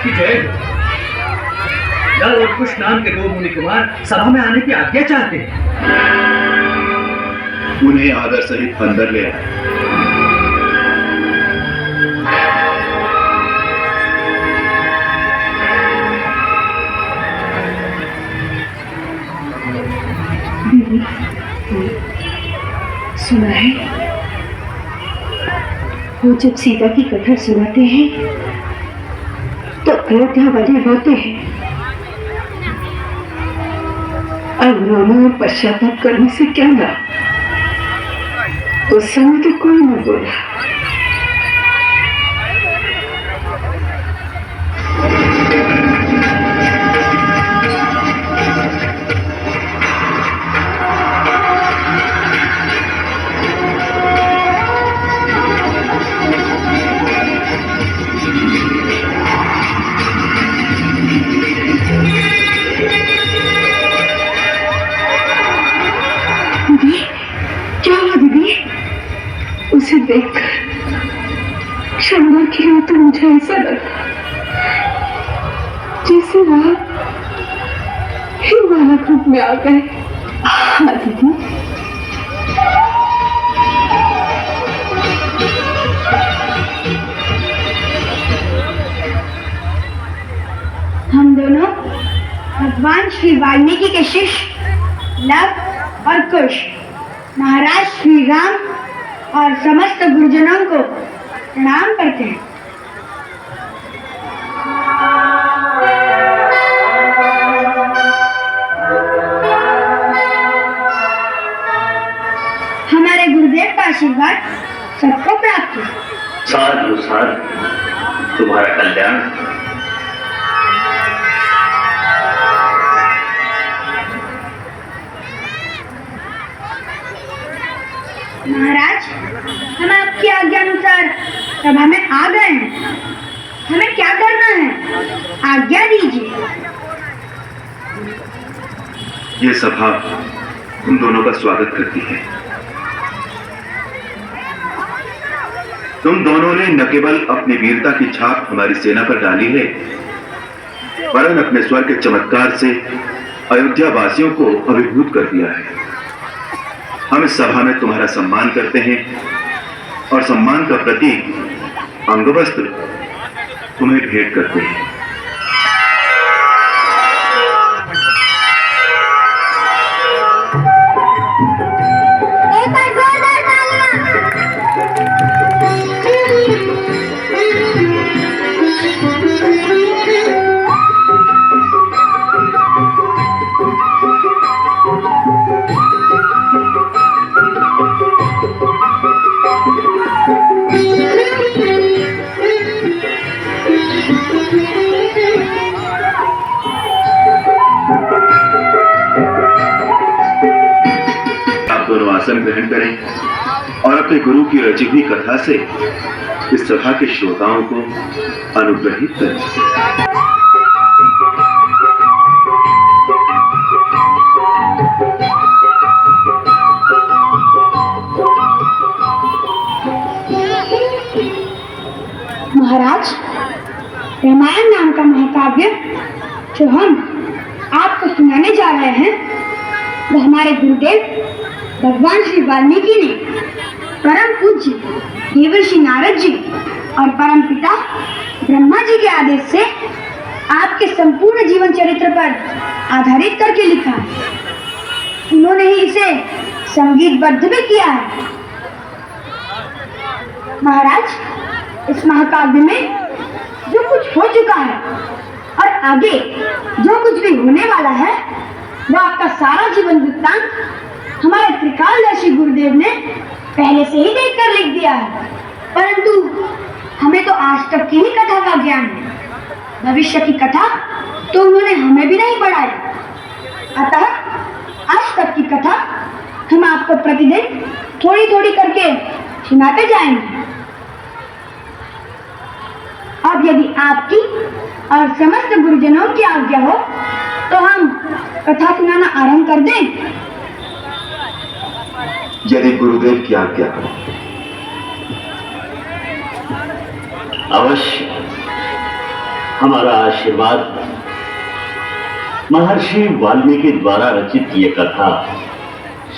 की जय। नल और कुश नाम के दो मुनि कुमार सभा में आने की आज्ञा चाहते हैं। उन्हें आदर सहित अंदर ले आए। सुना है वो जब सीता की कथा सुनाते हैं तो अयोध्या वाले रोते हैं। अब रोना और पश्चाताप करने से क्या लाभ? उस समय तो कोई न बोला। उसे देखकर क्षण के लिए तो मुझे ऐसा लगा जैसे वह बालक रूप में आ गए। हाँ दीदी, हम दोनों भगवान श्री वाल्मीकि के शिष्य लव और कुश महाराज श्री राम और समस्त गुरुजनों को प्रणाम करते हैं। हमारे गुरुदेव का आशीर्वाद सबको प्राप्त हो। साधु साधु, तुम्हारा कल्याण। महाराज, हम आपकी आज्ञा अनुसार सभा में आ गए हैं। हमें क्या करना है, आज्ञा दीजिए। ये सभा तुम दोनों का स्वागत करती है। तुम दोनों ने न केवल अपनी वीरता की छाप हमारी सेना पर डाली है, वरन अपने स्वर के चमत्कार से अयोध्या वासियों को अभिभूत कर दिया है। हम इस सभा में तुम्हारा सम्मान करते हैं और सम्मान का प्रतीक अंगवस्त्र तुम्हें भेंट करते हैं। आसन ग्रहण करें और अपने गुरु की रची हुई कथा से इस सभा के श्रोताओं को अनुग्रहित करें। महाराज, रामायण नाम का महाकाव्य जो हम आपको सुनाने जा रहे हैं, वो हमारे गुरुदेव भगवान श्री वाल्मीकि ने परम पूज्य देवर्षि नारद जी और परम पिता ब्रह्मा जी के आदेश से आपके संपूर्ण जीवन चरित्र पर आधारित करके लिखा है। उन्होंने ही इसे संगीतबद्ध भी किया है। महाराज, इस महाकाव्य में जो कुछ हो चुका है और आगे जो कुछ भी होने वाला है, वो आपका सारा जीवन वृत्तांत हमारे त्रिकालदर्शी गुरुदेव ने पहले से ही देखकर लिख दिया है। परंतु हमें तो आज तक की ही कथा का ज्ञान है, भविष्य की कथा तो उन्होंने हमें भी नहीं पढ़ाई। अतः आज तक की कथा हम आपको प्रतिदिन थोड़ी थोड़ी करके सुनाते जाएंगे। अब यदि आपकी और समस्त गुरुजनों की आज्ञा हो तो हम कथा सुनाना आरंभ कर दें। यदि गुरुदेव की आज्ञा हो। अवश्य। हमारा आशीर्वाद। महर्षि वाल्मीकि द्वारा रचित ये कथा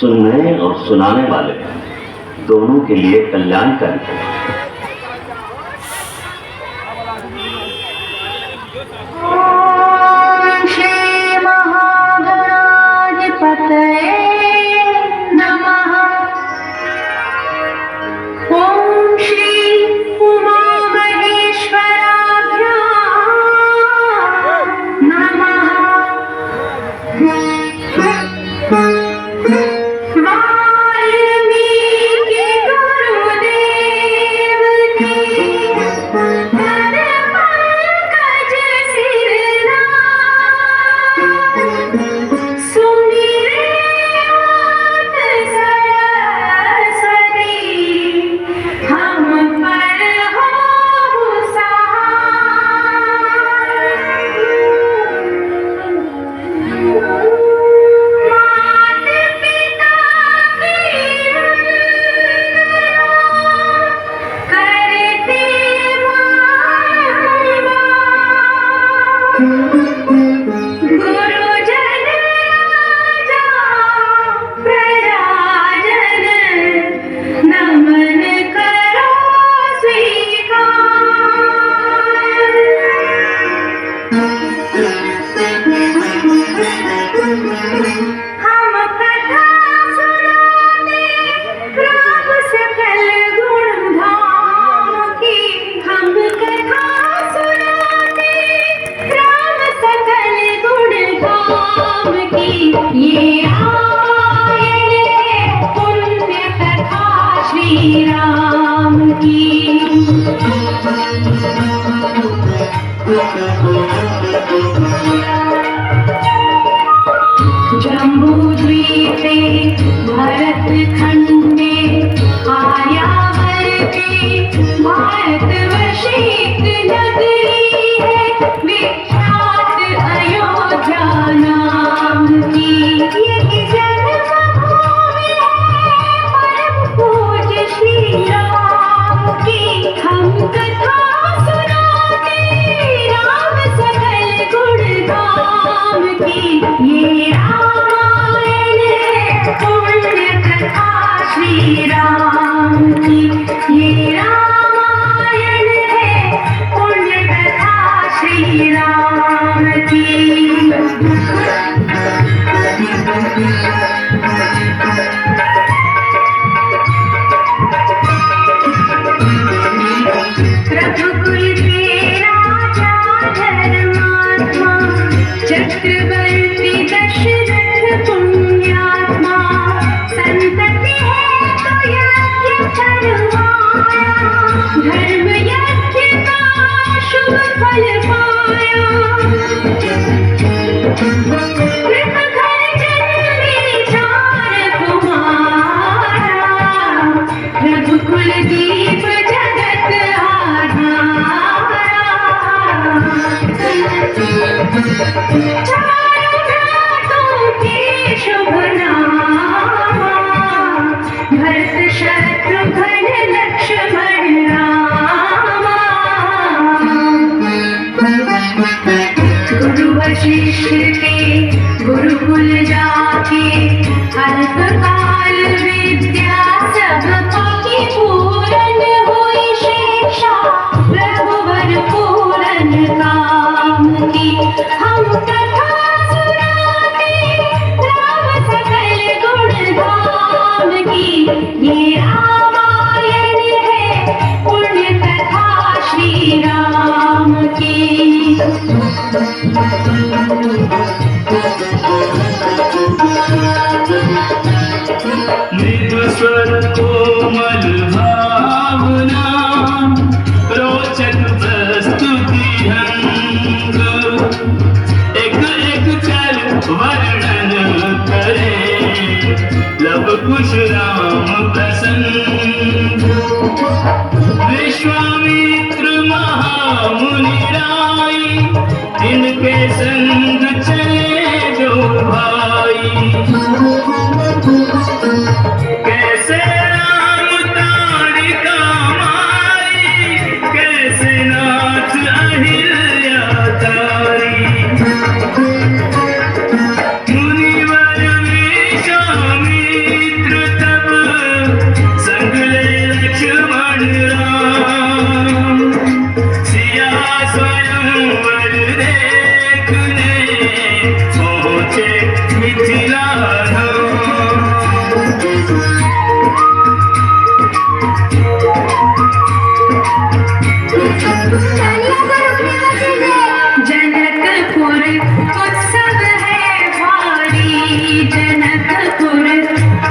सुनने और सुनाने वाले दोनों के लिए कल्याणकारी है। ओम श्री महागणाधिपतये नमः। ओम श्री उमा महेश्वराभ्यां नमः। वाल्मीकि गुरुदेव की कर पंकज सिरनाथ। सुमिरे मात सरस्वती, हम पर हो सहाय। मात पिता की वंदना करते गुरुजन राजा प्रजाजन, नमन करो स्वीकार। हम कथा सुनाते प्रभु सकल गुण धाम की। हम कथा सुनाते राम सकल गुण धाम की। ये रामायण है पुण्य कथा श्री राम की। जम्बूद्वीपे भरत खंडे आयावरते भारतवर्षेक नगरी है विख्यात अयोध्या नाम की। यही जन्मभूमि है परम पूज्य श्री राम की। हम कथा सुनाते राम सकल गुण धाम की। ये रामायण है पुण्य कथा श्री राम की। ये रामायण है पुण्य कथा श्री राम की। रघुकुल के राजा धर्मात्मा, चक्रवर्ती दशरथ पुण्यात्मा। संतति है तो यज्ञ करवाया, धर्म यज्ञ का शुभ फल पाया। कृत घर जन्मे चार कुमारा, रघुकुल दीप जगत आधारा। चारों भ्रातों के शुभ नामा, भरत शत्रुघ्न लक्ष्मण रामा। गुरु वशिष्ठ के गुरुकुल जाके, अल्पकाल विद्या सबकी पूरन हुई शिक्षा। रघुवर पूरन काम की। हम कथा सुनाते राम सकल गुण धाम की। ये रामायण है पुण्य कथा श्री राम की। मृदुस्वर कोमल भावना, रोचक प्रस्तुति ढंग। एक एक चल वर्णन करे, लब कुश राम प्रसंग। विश्वामित्र महामुनि राय, इनके संग चले जो भाई। कैसे राम ताड़िका मारी, कैसे नाथ अहिल्या अवतारी मुनिवर विश्वामित्र तब संग ले लक्ष्मण राम सिया स्वयंवर देखने पहुँचे मिथिला जनकपुर उत्सव है भारी, जनकपुर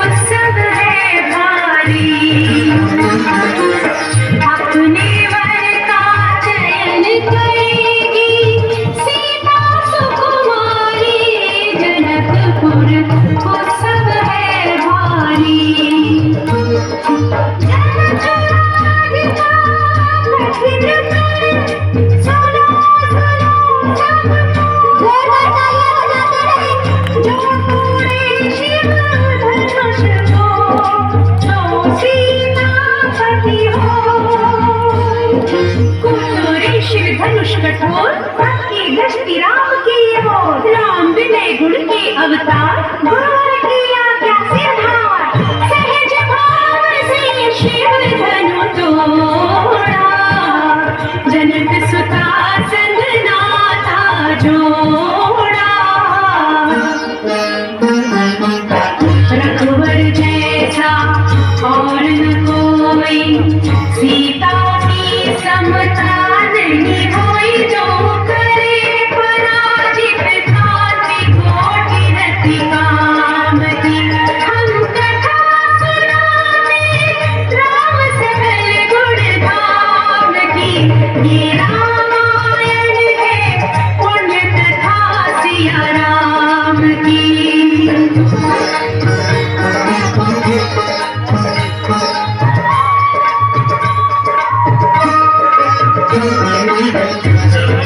उत्सव है भारी, अपने वर का चयन करेगी सीता सुकुमारी, जनकपुर उत्सव है भारी। धनुष कठोर की दृष्टि राम की ओर, राम विनय गुण के अवतार, गुरुवर की आज्ञा सिरधार, सहज भाव से शिव धनु तोड़ा, जनक सुता संग नाता जोड़ा, रघुवर जैसा और न कोई, सीता की समता नहीं होई, जो करे पराजित कांति कोटि रति काम की, हम कथा सुनाते राम सकल गुण धाम की, ये रामायण है पुण्य कथा सिया राम की।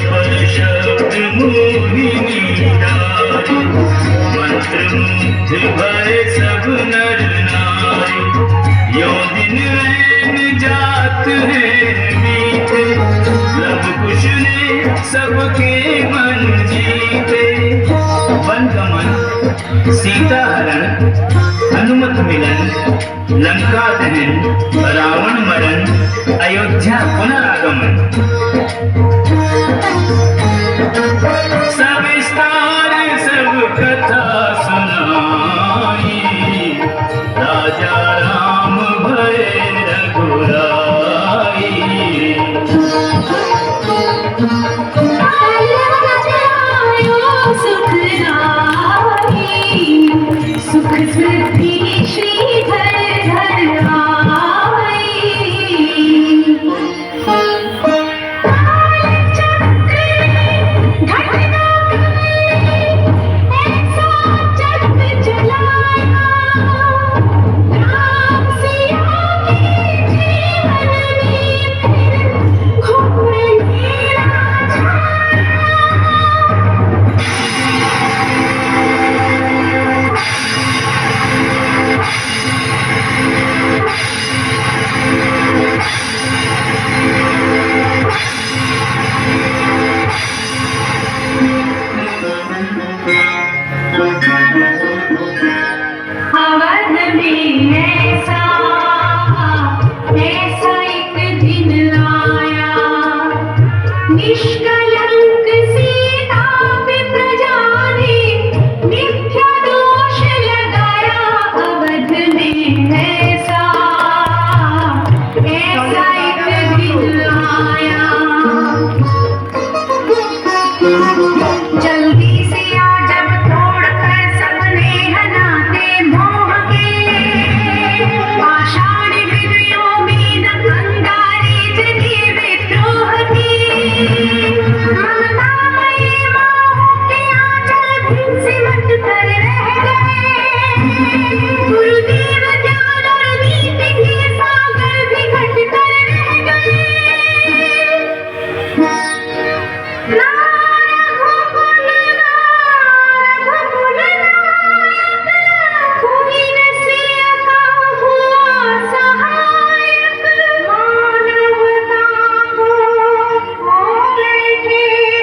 पर शब्द मोहिनी डारी, मंत्र मुग्ध भय सब नर नारी, यो दिन ऐन जात है बीते, लब कुश ने सबके मन जीते। वन गमन, सीता हरण, हनुमत मिलन, लंका दहन, रावण मरण, अयोध्या पुनरागमन, सविस्तार सब कथा सुनाई, राजा राम भय रघुराई। सुख लाई, सुख समृद्धि श्रीधर घर आई,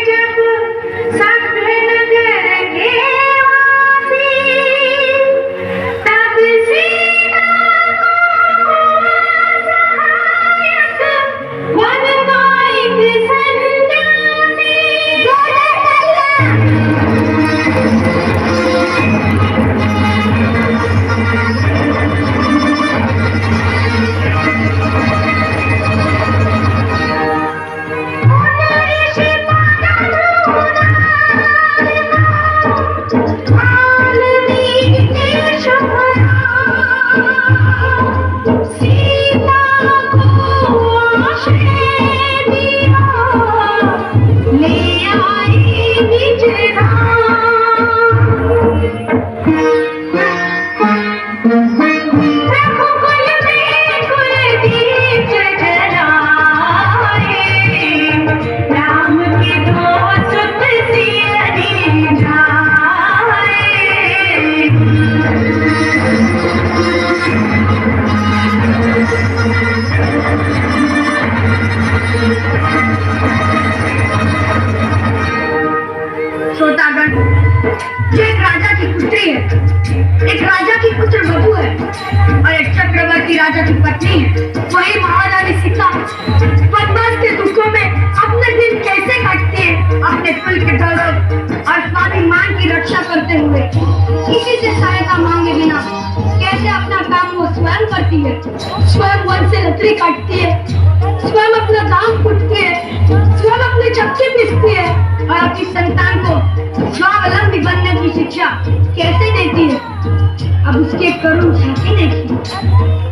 जब जो एक राजा की पुत्री है, एक राजा की पुत्र बहू है और एक चक्रवर्ती राजा की पत्नी है। वही महारानी सीता वनवास के दुखों में अपने दिन कैसे काटती है, अपने कुल के गौरव और स्वाभिमान की रक्षा करते हुए किसी से सहायता मांगे बिना कैसे अपना काम वो स्वयं करती है। स्वयं वन से लकड़ी काटती है, स्वयं अपना दाम कूटती है, स्वयं अपने चक्की पीसती है और अपनी संतान को स्वावलंबी बनने की शिक्षा कैसे देती है। अब उसके करुण झांकी देखिए।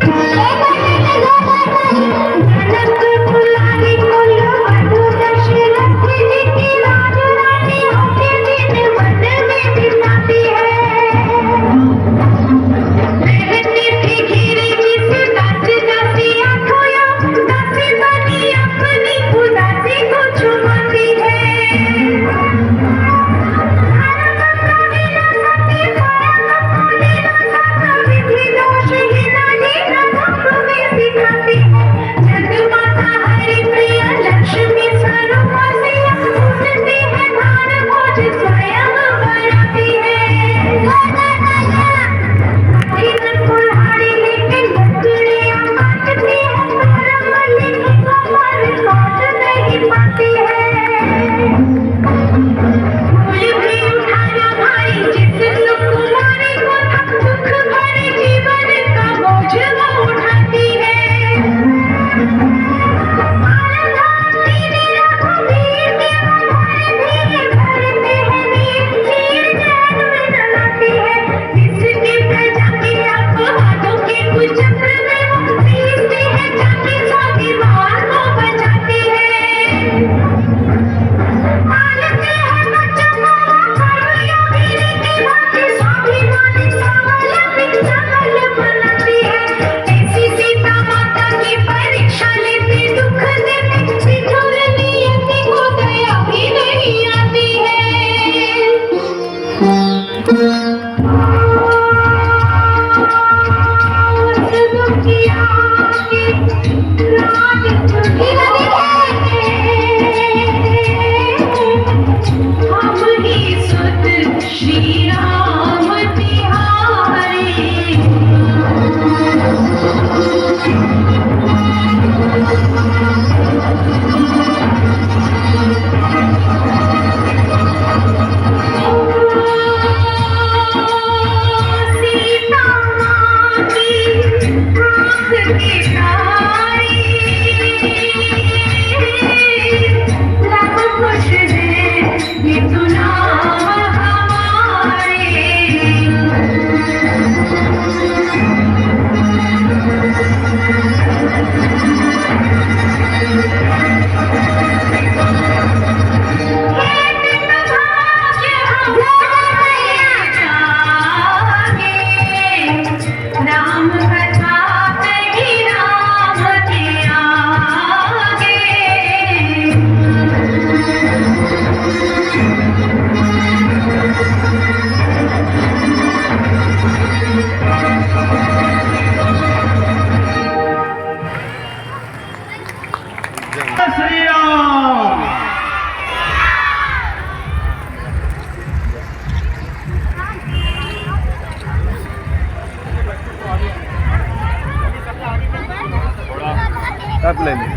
ले लें।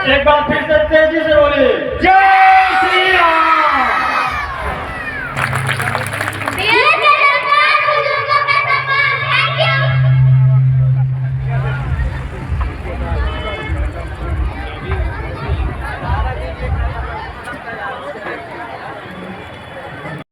एक बार फिर से तेजी से बोलिए जय श्री राम।